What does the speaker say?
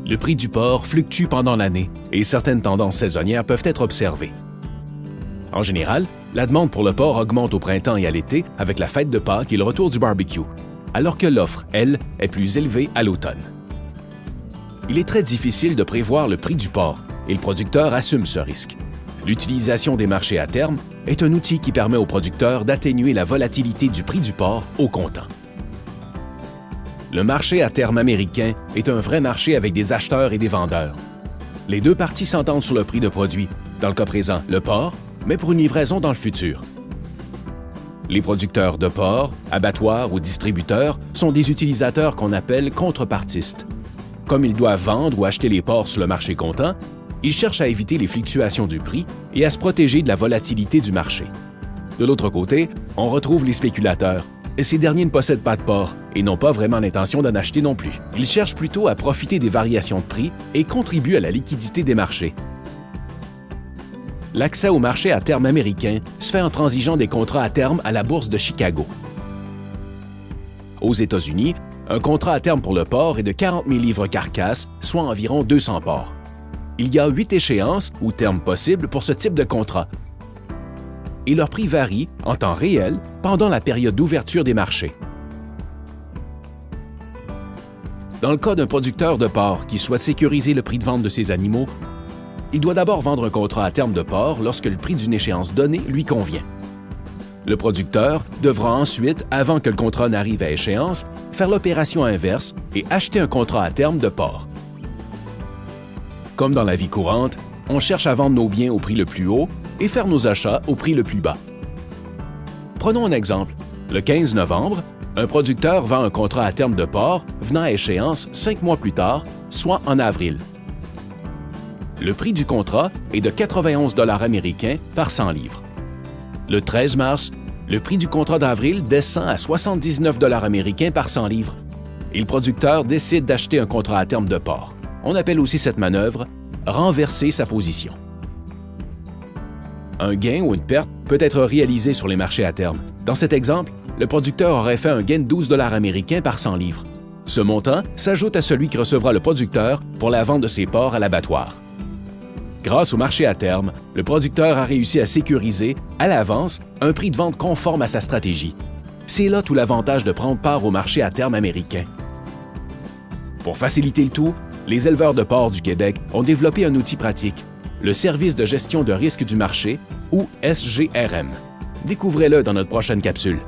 Le prix du porc fluctue pendant l'année et certaines tendances saisonnières peuvent être observées. En général, la demande pour le porc augmente au printemps et à l'été avec la fête de Pâques et le retour du barbecue, alors que l'offre, elle, est plus élevée à l'automne. Il est très difficile de prévoir le prix du porc et le producteur assume ce risque. L'utilisation des marchés à terme est un outil qui permet aux producteurs d'atténuer la volatilité du prix du porc au comptant. Le marché à terme américain est un vrai marché avec des acheteurs et des vendeurs. Les deux parties s'entendent sur le prix de produit, dans le cas présent le porc, mais pour une livraison dans le futur. Les producteurs de porc, abattoirs ou distributeurs sont des utilisateurs qu'on appelle contrepartistes. Comme ils doivent vendre ou acheter les porcs sur le marché comptant, ils cherchent à éviter les fluctuations du prix et à se protéger de la volatilité du marché. De l'autre côté, on retrouve les spéculateurs. Ces derniers ne possèdent pas de porc et n'ont pas vraiment l'intention d'en acheter non plus. Ils cherchent plutôt à profiter des variations de prix et contribuent à la liquidité des marchés. L'accès au marché à terme américain se fait en transigeant des contrats à terme à la bourse de Chicago. Aux États-Unis, un contrat à terme pour le porc est de 40 000 livres carcasses, soit environ 200 porcs. Il y a 8 échéances ou termes possibles pour ce type de contrat, et leur prix varie en temps réel pendant la période d'ouverture des marchés. Dans le cas d'un producteur de porc qui souhaite sécuriser le prix de vente de ses animaux, il doit d'abord vendre un contrat à terme de porc lorsque le prix d'une échéance donnée lui convient. Le producteur devra ensuite, avant que le contrat n'arrive à échéance, faire l'opération inverse et acheter un contrat à terme de porc. Comme dans la vie courante, on cherche à vendre nos biens au prix le plus haut et faire nos achats au prix le plus bas. Prenons un exemple. Le 15 novembre, un producteur vend un contrat à terme de porc venant à échéance 5 mois plus tard, soit en avril. Le prix du contrat est de 91 $ américains par 100 livres. Le 13 mars, le prix du contrat d'avril descend à 79 $ américains par 100 livres et le producteur décide d'acheter un contrat à terme de porc. On appelle aussi cette manœuvre « renverser sa position ». Un gain ou une perte peut être réalisé sur les marchés à terme. Dans cet exemple, le producteur aurait fait un gain de 12 $ américains par 100 livres. Ce montant s'ajoute à celui que recevra le producteur pour la vente de ses porcs à l'abattoir. Grâce au marché à terme, le producteur a réussi à sécuriser, à l'avance, un prix de vente conforme à sa stratégie. C'est là tout l'avantage de prendre part au marché à terme américain. Pour faciliter le tout, les éleveurs de porcs du Québec ont développé un outil pratique, le Service de gestion de risque du marché, ou SGRM. Découvrez-le dans notre prochaine capsule.